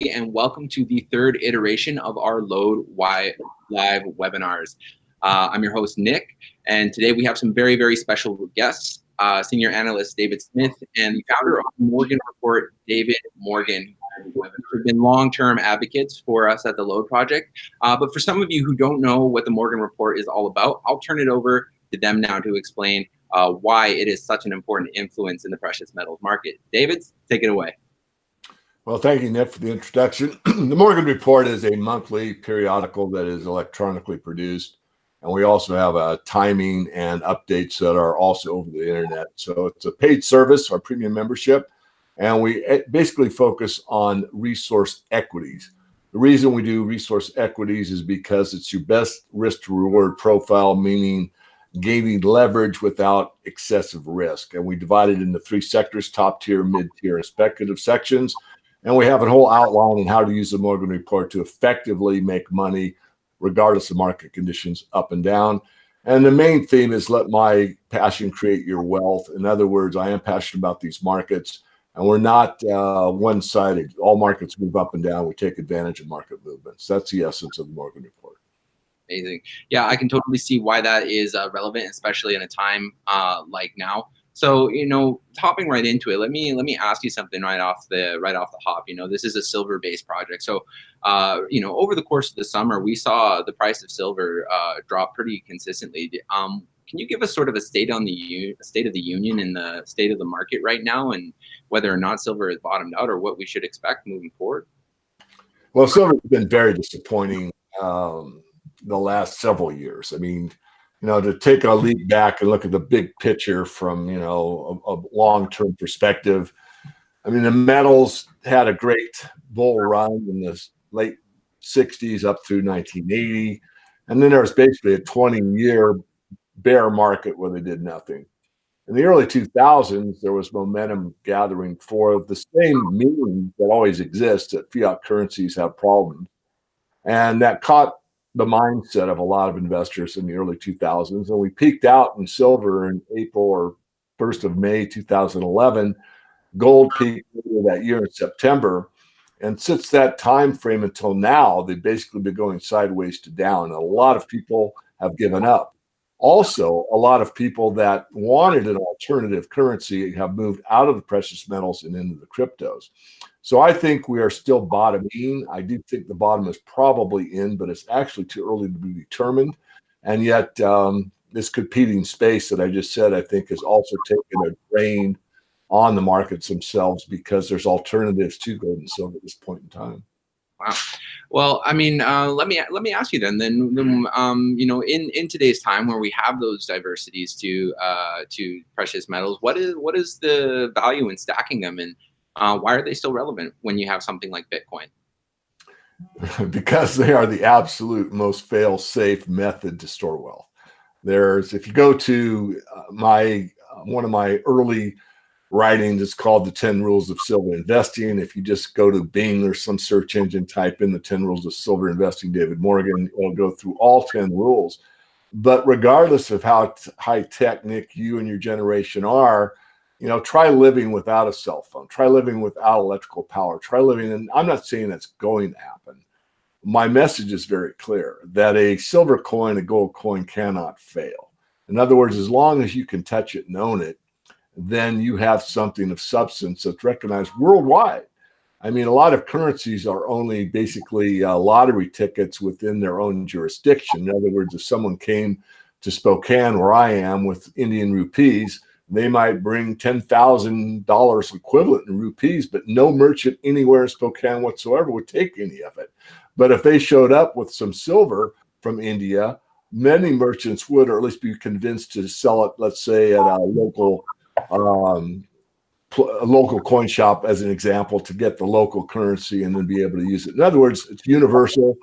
and welcome to the third iteration of our LODE live webinars. I'm your host, Nick, and today we have some very special guests, Senior Analyst David Smith and the founder of the Morgan Report, David Morgan, who have been long-term advocates for us at the LODE Project. But for some of you who don't know what the Morgan Report is all about, I'll turn it over to them now to explain why it is such an important influence in the precious metals market. David, take it away. Well, thank you, Nick, for the introduction. The Morgan Report is a monthly periodical that is electronically produced. And we also have timing and updates that are also over the internet. So it's a paid service, our premium membership. And we basically focus on resource equities. The reason we do resource equities is because it's your best risk to reward profile, meaning gaining leverage without excessive risk. And we divide it into three sectors: top tier, mid tier, and speculative sections. And we have a whole outline on how to use the Morgan Report to effectively make money, regardless of market conditions up and down. And the main theme is let my passion create your wealth. In other words, I am passionate about these markets, and we're not one-sided. All markets move up and down. We take advantage of market movements. That's the essence of the Morgan Report. Amazing. Yeah, I can totally see why that is relevant, especially in a time like now. So, hopping right into it, let me ask you something right off the hop. This is a silver-based project. So, over the course of the summer, we saw the price of silver drop pretty consistently. Can you give us sort of a state of the union and the state of the market right now, and whether or not silver has bottomed out, or what we should expect moving forward? Well, silver has been very disappointing the last several years. I mean, to take a leap back and look at the big picture from, a long-term perspective. I mean, the metals had a great bull run in the late 60s up through 1980. And then there was basically a 20-year bear market where they did nothing. In the early 2000s, there was momentum gathering for the same meaning that always exists, that fiat currencies have problems. And that caught the mindset of a lot of investors in the early 2000s. And we peaked out in silver in April or 1st of May 2011. Gold peaked that year in September. And since that time frame until now, they've basically been going sideways to down. A lot of people have given up. Also, a lot of people that wanted an alternative currency have moved out of the precious metals and into the cryptos. So I think we are still bottoming. I do think the bottom is probably in, but it's actually too early to be determined. And yet this competing space that I just said, I think, has also taken a drain on the markets themselves, because there's alternatives to gold and silver at this point in time. Wow. Well, I mean, let me ask you then, in today's time where we have those diversities to precious metals, what is the value in stacking them, and why are they still relevant when you have something like Bitcoin? Because they are the absolute most fail-safe method to store wealth. If you go to one of my early writings, it's called The 10 Rules of Silver Investing. If you just go to Bing or some search engine, type in The 10 Rules of Silver Investing, David Morgan, it'll go through all 10 rules. But regardless of how high-tech, Nick, you and your generation are, try living without a cell phone. Try living without electrical power. Try living, and I'm not saying that's going to happen. My message is very clear, that a silver coin, a gold coin cannot fail. In other words, as long as you can touch it and own it, then you have something of substance that's recognized worldwide. I mean, a lot of currencies are only basically lottery tickets within their own jurisdiction. In other words, if someone came to Spokane, where I am, with Indian rupees, they might bring $10,000 equivalent in rupees, but no merchant anywhere in Spokane whatsoever would take any of it. But if they showed up with some silver from India, many merchants would, or at least be convinced to sell it, let's say, at a local coin shop, as an example, to get the local currency and then be able to use it. In other words, it's universal.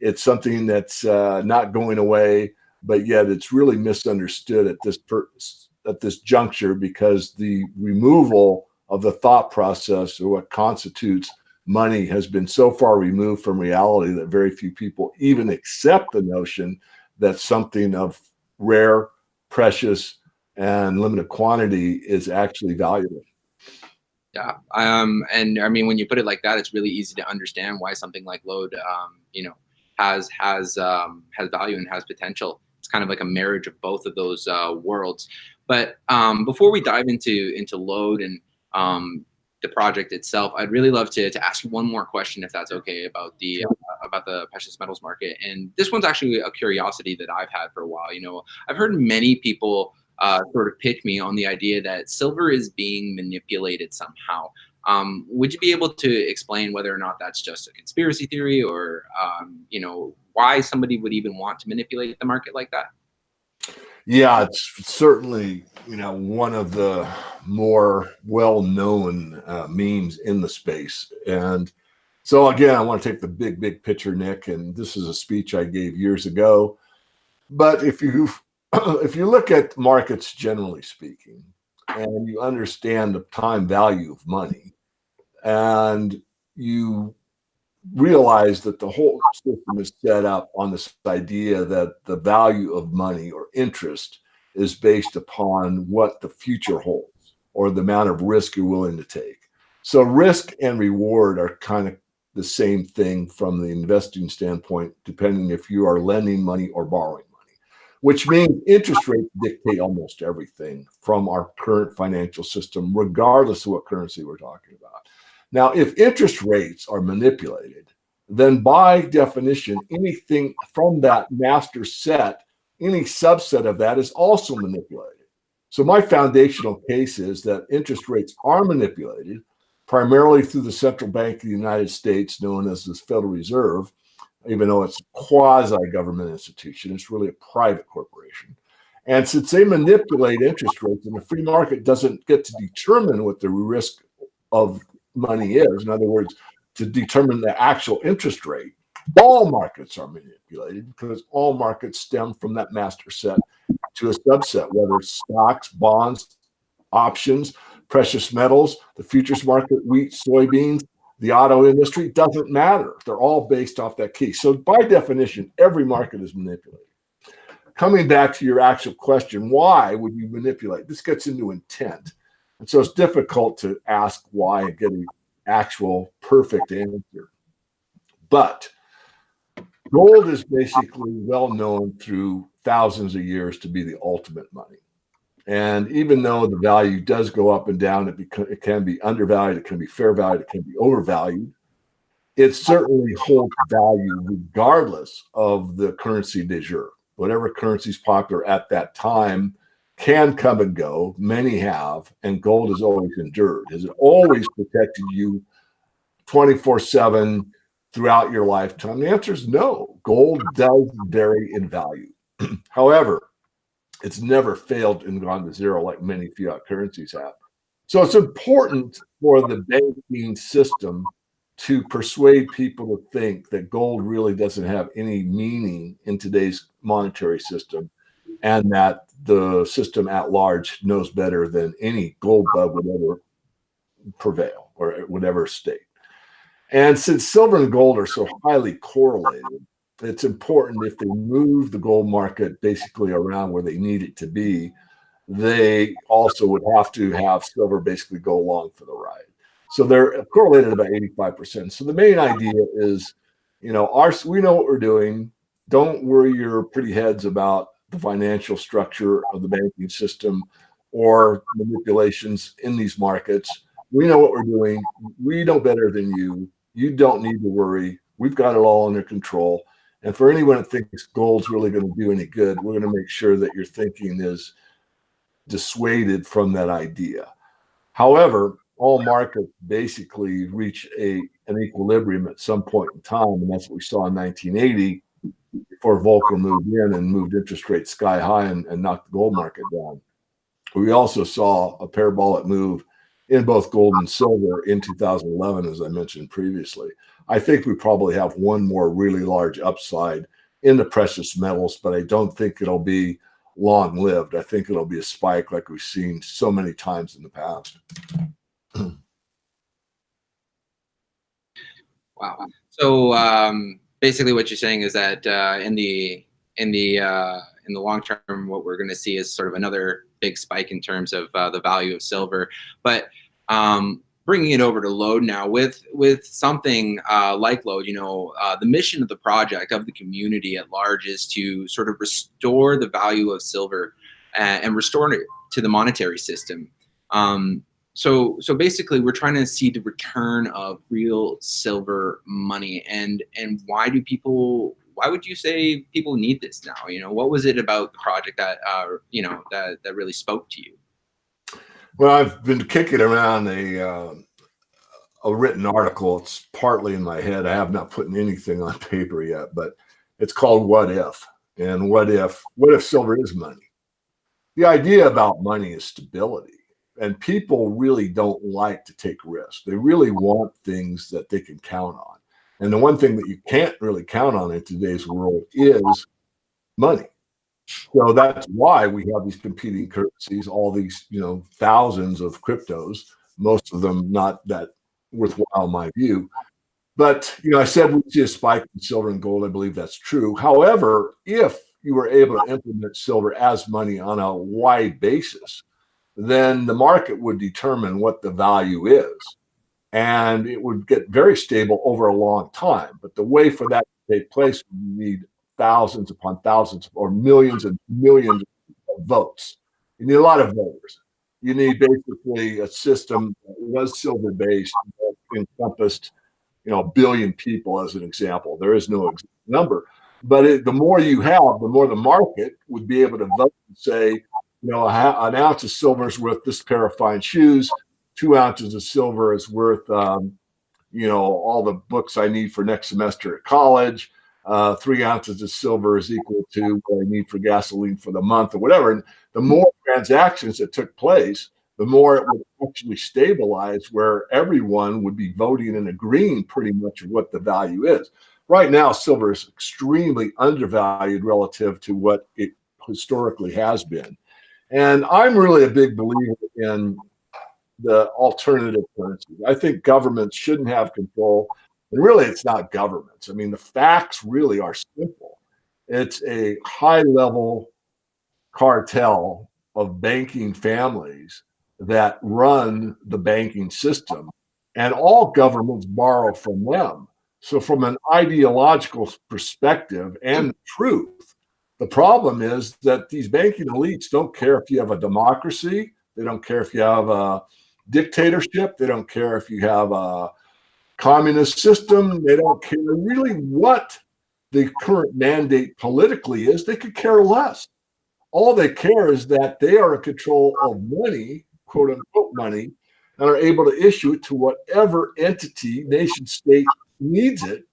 It's something that's not going away, but yet it's really misunderstood at this juncture, because the removal of the thought process, or what constitutes money, has been so far removed from reality that very few people even accept the notion that something of rare, precious, and limited quantity is actually valuable. Yeah. And I mean, when you put it like that, it's really easy to understand why something like LODE, has value and has potential. It's kind of like a marriage of both of those worlds. But before we dive into LODE and the project itself, I'd really love to ask you one more question, if that's okay, about the precious metals market. And this one's actually a curiosity that I've had for a while. I've heard many people sort of pitch me on the idea that silver is being manipulated somehow. Would you be able to explain whether or not that's just a conspiracy theory, or why somebody would even want to manipulate the market like that? Yeah, it's certainly, one of the more well-known memes in the space. And so again, I want to take the big picture, Nick, and this is a speech I gave years ago. But if you if you look at markets generally speaking, and you understand the time value of money, and you realize that the whole system is set up on this idea that the value of money or interest is based upon what the future holds or the amount of risk you're willing to take. So risk and reward are kind of the same thing from the investing standpoint, depending if you are lending money or borrowing money, which means interest rates dictate almost everything from our current financial system, regardless of what currency we're talking about. Now, if interest rates are manipulated, then by definition, anything from that master set, any subset of that is also manipulated. So my foundational case is that interest rates are manipulated primarily through the central bank of the United States, known as the Federal Reserve, even though it's a quasi-government institution, it's really a private corporation. And since they manipulate interest rates and the free market doesn't get to determine what the risk of money is, in other words, to determine the actual interest rate, all markets are manipulated because all markets stem from that master set to a subset, whether it's stocks, bonds, options, precious metals, the futures market, wheat, soybeans, the auto industry, doesn't matter. They're all based off that key. So by definition, every market is manipulated. Coming back to your actual question, why would you manipulate? This gets into intent. And so it's difficult to ask why and get an actual perfect answer. But gold is basically well known through thousands of years to be the ultimate money. And even though the value does go up and down, it can be undervalued, it can be fair valued, it can be overvalued. It certainly holds value regardless of the currency de jure. Whatever currency is popular at that time can come and go. Many have, and gold has always endured. Has it always protected you 24/7 throughout your lifetime? The answer is no. Gold does vary in value. However, it's never failed and gone to zero like many fiat currencies have. So it's important for the banking system to persuade people to think that gold really doesn't have any meaning in today's monetary system, and that the system at large knows better than any gold bug would ever prevail or would ever state. And since silver and gold are so highly correlated, it's important if they move the gold market basically around where they need it to be, they also would have to have silver basically go along for the ride. So they're correlated about 85%. So the main idea is, we know what we're doing. Don't worry your pretty heads about the financial structure of the banking system or manipulations in these markets. We know what we're doing. We know better than you. You don't need to worry. We've got it all under control. And for anyone that thinks gold's really going to do any good, we're going to make sure that your thinking is dissuaded from that idea. However, all markets basically reach an equilibrium at some point in time, and that's what we saw in 1980 before Volcker moved in and moved interest rates sky high and knocked the gold market down. We also saw a parabolic move in both gold and silver in 2011, as I mentioned previously. I think we probably have one more really large upside in the precious metals, but I don't think it'll be long-lived. I think it'll be a spike like we've seen so many times in the past. Wow. So basically, what you're saying is that in the long term, what we're going to see is sort of another big spike in terms of the value of silver. But bringing it over to LODE now with something like LODE, the mission of the project, of the community at large, is to sort of restore the value of silver and restore it to the monetary system. So basically, we're trying to see the return of real silver money. And why would you say people need this now? What was it about the project that that really spoke to you? Well, I've been kicking around a written article. It's partly in my head. I have not put anything on paper yet, but it's called "What If?" And what if silver is money? The idea about money is stability, and people really don't like to take risks. They really want things that they can count on. And the one thing that you can't really count on in today's world is money. So that's why we have these competing currencies, all these, thousands of cryptos, most of them not that worthwhile in my view. But, I said we see a spike in silver and gold. I believe that's true. However, if you were able to implement silver as money on a wide basis, then the market would determine what the value is. And it would get very stable over a long time. But the way for that to take place, you need thousands upon thousands or millions and millions of votes. You need a lot of voters. You need basically a system that was silver based, that encompassed, a billion people as an example. There is no exact number, but the more you have, the more the market would be able to vote and say, an ounce of silver is worth this pair of fine shoes. 2 ounces of silver is worth, all the books I need for next semester at college. 3 ounces of silver is equal to what I need for gasoline for the month or whatever. And the more transactions that took place, the more it would actually stabilize where everyone would be voting and agreeing pretty much what the value is. Right now, silver is extremely undervalued relative to what it historically has been. And I'm really a big believer in the alternative currencies. I think governments shouldn't have control. And really, it's not governments. I mean, the facts really are simple. It's a high-level cartel of banking families that run the banking system, and all governments borrow from them. So from an ideological perspective and truth, the problem is that these banking elites don't care if you have a democracy. They don't care if you have a dictatorship. They don't care if you have a communist system. They don't care really what the current mandate politically is. They could care less. All they care is that they are in control of money, quote unquote money, and are able to issue it to whatever entity, nation state needs it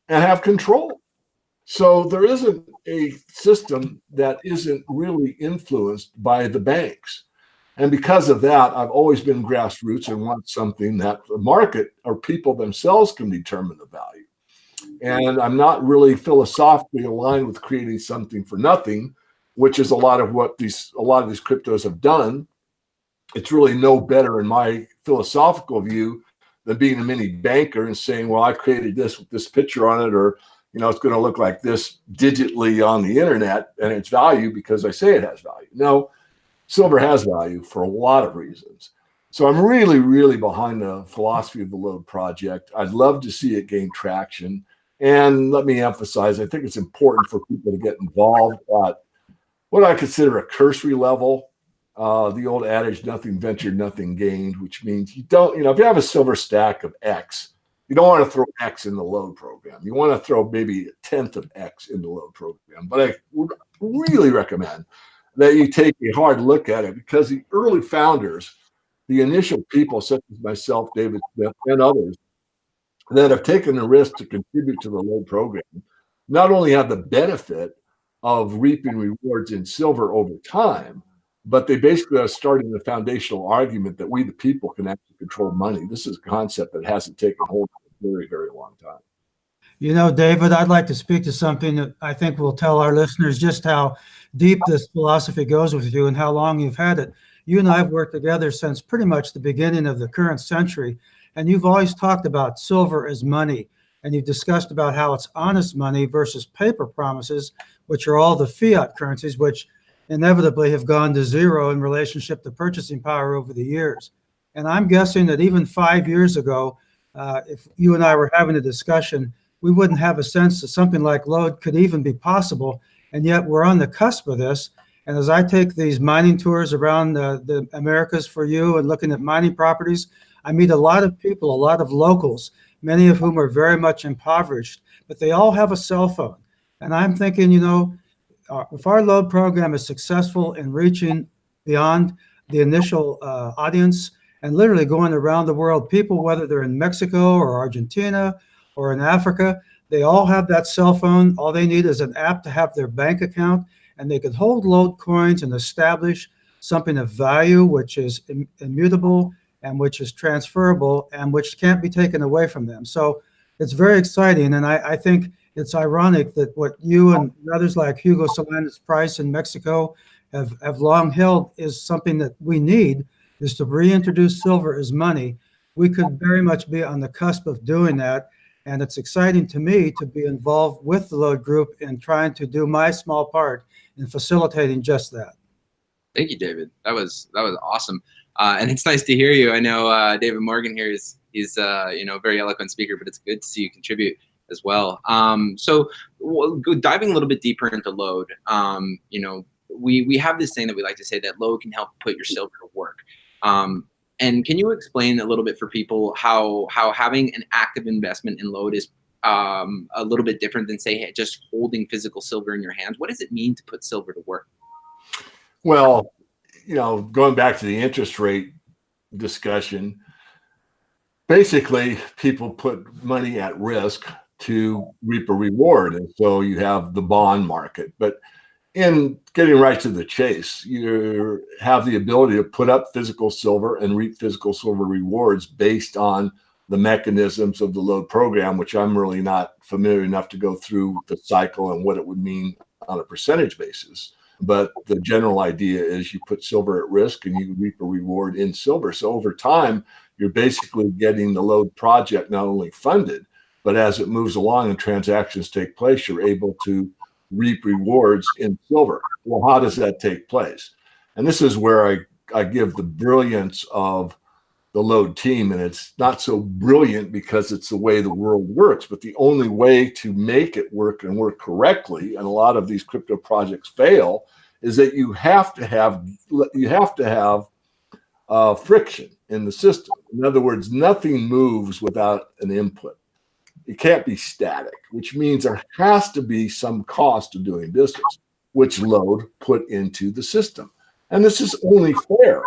and have control. So there isn't a system that isn't really influenced by the banks. And because of that, I've always been grassroots and want something that the market or people themselves can determine the value. And I'm not really philosophically aligned with creating something for nothing, which is a lot of these cryptos have done. It's really no better in my philosophical view than being a mini banker and saying, well, I created this with this picture on it, or it's going to look like this digitally on the internet and its value because I say it has value. No, silver has value for a lot of reasons. So I'm really, really behind the philosophy of the LODE project. I'd love to see it gain traction. And let me emphasize, I think it's important for people to get involved at what I consider a cursory level. The old adage, nothing ventured, nothing gained, which means you don't, if you have a silver stack of X, you don't want to throw X in the LODE program. You want to throw maybe a tenth of X in the LODE program. But I would really recommend that you take a hard look at it, because the early founders, the initial people such as myself, David Smith, and others that have taken the risk to contribute to the LODE program, not only have the benefit of reaping rewards in silver over time, but they basically are starting the foundational argument that we, the people, can actually control money. This is a concept that hasn't taken hold for a very, very long time. David, I'd like to speak to something that I think will tell our listeners just how deep this philosophy goes with you and how long you've had it. You and I have worked together since pretty much the beginning of the current century, and you've always talked about silver as money, and you've discussed about how it's honest money versus paper promises, which are all the fiat currencies, which inevitably have gone to zero in relationship to purchasing power over the years. And I'm guessing that even 5 years ago, if you and I were having a discussion, we wouldn't have a sense that something like LODE could even be possible. And yet we're on the cusp of this. And as I take these mining tours around the Americas for you and looking at mining properties, I meet a lot of people, a lot of locals, many of whom are very much impoverished, but they all have a cell phone. And I'm thinking, if our LODE program is successful in reaching beyond the initial audience and literally going around the world, people, whether they're in Mexico or Argentina or in Africa, they all have that cell phone. All they need is an app to have their bank account, and they could hold LODE coins and establish something of value, which is immutable and which is transferable and which can't be taken away from them. So it's very exciting. And I think it's ironic that what you and others like Hugo Solanas Price in Mexico have long held is something that we need, is to reintroduce silver as money. We could very much be on the cusp of doing that. And it's exciting to me to be involved with the LODE group in trying to do my small part in facilitating just that. Thank you, David. That was awesome. And it's nice to hear you. I know David Morgan here he's a very eloquent speaker, but it's good to see you contribute as well. So diving a little bit deeper into LODE, we have this thing that we like to say that LODE can help put your silver to work. And can you explain a little bit for people how having an active investment in LODE is a little bit different than, say, just holding physical silver in your hands? What does it mean to put silver to work? Well, going back to the interest rate discussion, basically people put money at risk to reap a reward. And so you have the bond market. But in getting right to the chase, you have the ability to put up physical silver and reap physical silver rewards based on the mechanisms of the LODE program, which I'm really not familiar enough to go through the cycle and what it would mean on a percentage basis. But the general idea is you put silver at risk and you reap a reward in silver. So over time, you're basically getting the LODE project not only funded, but as it moves along and transactions take place, you're able to reap rewards in silver. Well, how does that take place? And this is where I give the brilliance of the LODE team. And it's not so brilliant because it's the way the world works, but the only way to make it work and work correctly, and a lot of these crypto projects fail, is that you have to have friction in the system. In other words, nothing moves without an input. It can't be static, which means there has to be some cost of doing business, which LODE put into the system. And this is only fair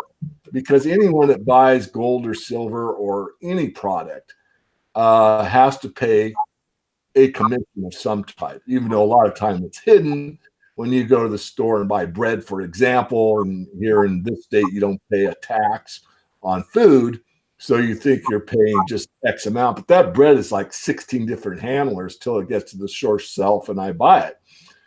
because anyone that buys gold or silver or any product has to pay a commission of some type, even though a lot of time it's hidden. When you go to the store and buy bread, for example, and here in this state, you don't pay a tax on food. So you think you're paying just X amount, but that bread is like 16 different handlers till it gets to the source shelf and I buy it.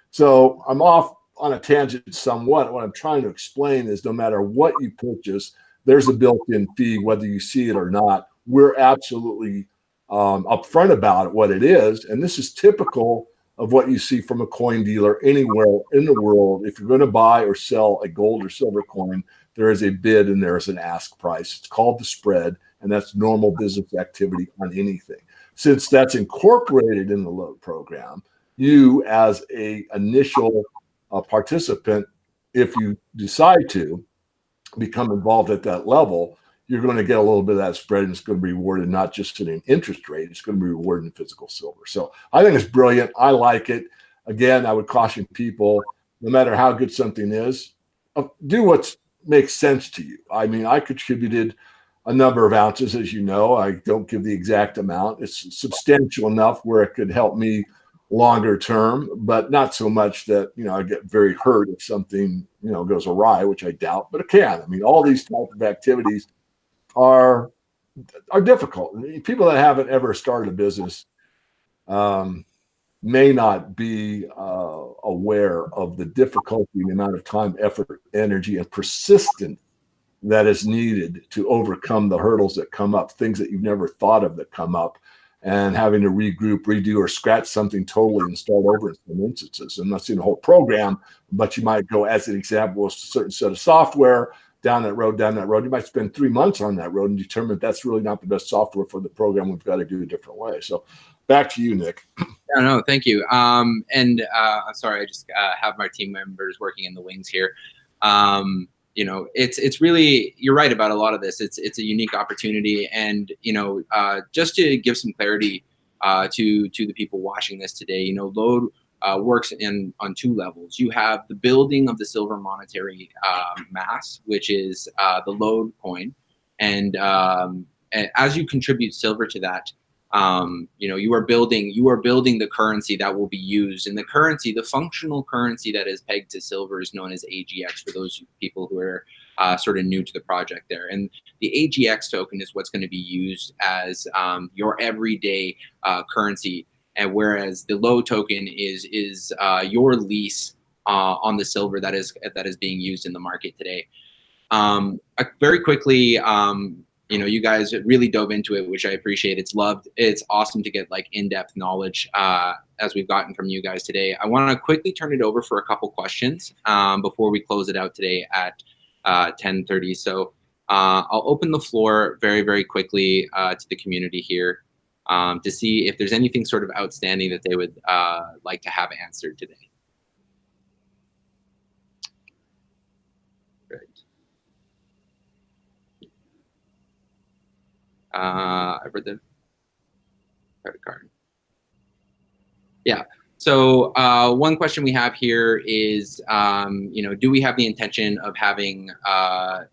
So I'm off on a tangent somewhat. What I'm trying to explain is no matter what you purchase, there's a built-in fee, whether you see it or not. We're absolutely upfront about what it is. And this is typical of what you see from a coin dealer anywhere in the world. If you're going to buy or sell a gold or silver coin, there is a bid and there is an ask price. It's called the spread, and that's normal business activity on anything. Since that's incorporated in the LODE program, you as a initial participant, if you decide to become involved at that level, you're going to get a little bit of that spread, and it's going to be rewarded not just in an interest rate, it's going to be rewarded in physical silver. So I think it's brilliant. I like it. Again, I would caution people, no matter how good something is, do what makes sense to you. I mean, I contributed a number of ounces, as you know. I don't give the exact amount. It's substantial enough where it could help me longer term, but not so much that, I get very hurt if something, goes awry, which I doubt, but it can. I mean, all these type of activities are difficult. People that haven't ever started a business may not be aware of the difficulty, the amount of time, effort, energy, and persistence that is needed to overcome the hurdles that come up, things that you've never thought of that come up, and having to regroup, redo, or scratch something totally and start over in some instances. I'm not saying the whole program, but you might go, as an example, a certain set of software down that road. You might spend 3 months on that road and determine that's really not the best software for the program. We've got to do a different way. So back to you, Nick. No, thank you. I'm sorry, I just have my team members working in the wings here. You know, it's really, you're right about a lot of this. It's a unique opportunity, and you know, just to give some clarity to the people watching this today, you know, LODE works on 2 levels. You have the building of the silver monetary mass, which is the LODE coin, and as you contribute silver to that, you know, you are building the currency that will be used, and the currency, the functional currency that is pegged to silver, is known as AGX for those people who are sort of new to the project there. And the AGX token is what's going to be used as your everyday currency, and whereas the LODE token is your lease on the silver that is being used in the market today. Very quickly, you know, you guys really dove into it, which I appreciate. It's awesome to get like in-depth knowledge as we've gotten from you guys today. I want to quickly turn it over for a couple questions before we close it out today at 10:30. So I'll open the floor very, very quickly to the community here to see if there's anything sort of outstanding that they would like to have answered today. I've read the credit card. Yeah. So one question we have here is, you know, do we have the intention of having,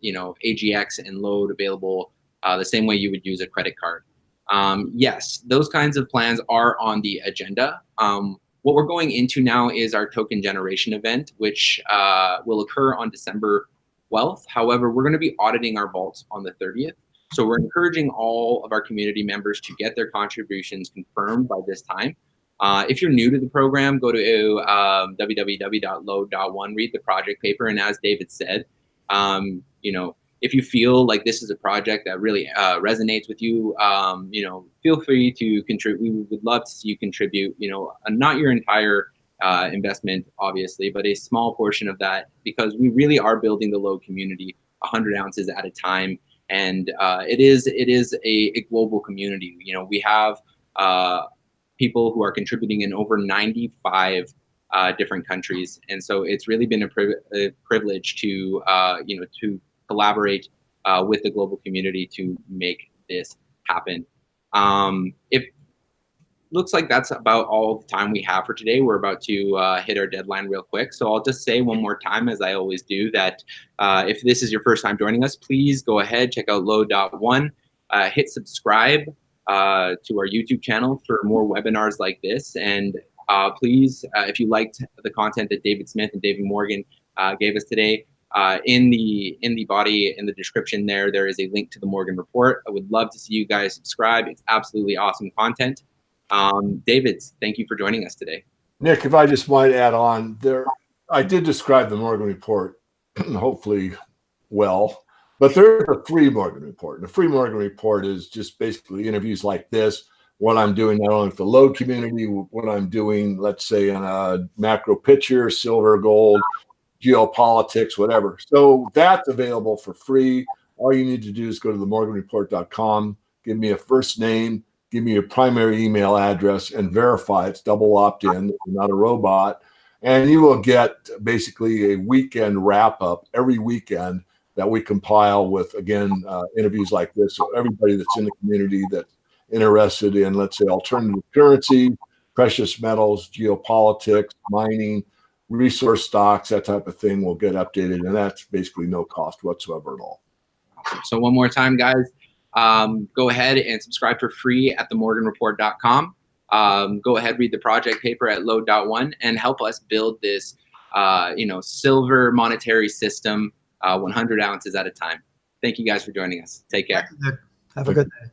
you know, AGX and LODE available the same way you would use a credit card? Yes, those kinds of plans are on the agenda. What we're going into now is our token generation event, which will occur on December 12th. However, we're going to be auditing our vaults on the 30th. So we're encouraging all of our community members to get their contributions confirmed by this time. If you're new to the program, go to www.lode.one, read the project paper, and as David said, you know, if you feel like this is a project that really resonates with you, you know, feel free to contribute. We would love to see you contribute, you know, not your entire investment, obviously, but a small portion of that, because we really are building the LODE community 100 ounces at a time. And it is a global community. You know, we have people who are contributing in over 95 different countries, and so it's really been a privilege to you know, to collaborate with the global community to make this happen. It looks like that's about all the time we have for today. We're about to hit our deadline real quick. So I'll just say one more time, as I always do, that if this is your first time joining us, please go ahead, check out LODE.one, hit subscribe to our YouTube channel for more webinars like this. And please, if you liked the content that David Smith and David Morgan gave us today, in the body, in the description there is a link to the Morgan Report. I would love to see you guys subscribe. It's absolutely awesome content. David, thank you for joining us today. Nick, if I just might add on there, I did describe the Morgan Report, hopefully well, but there's a free Morgan Report. The free Morgan Report is just basically interviews like this, what I'm doing not only with the LODE community, what I'm doing, let's say, in a macro picture, silver, gold, geopolitics, whatever. So that's available for free. All you need to do is go to themorganreport.com, give me a first name, give me your primary email address, and verify it's double opt-in, not a robot. And you will get basically a weekend wrap-up every weekend that we compile with, again, interviews like this. So everybody that's in the community that's interested in, let's say, alternative currency, precious metals, geopolitics, mining, resource stocks, that type of thing will get updated. And that's basically no cost whatsoever at all. Awesome. So one more time, guys. Go ahead and subscribe for free at themorganreport.com. Go ahead, read the project paper at LODE.one, and help us build this, you know, silver monetary system 100 ounces at a time. Thank you guys for joining us. Take care. Have a good day.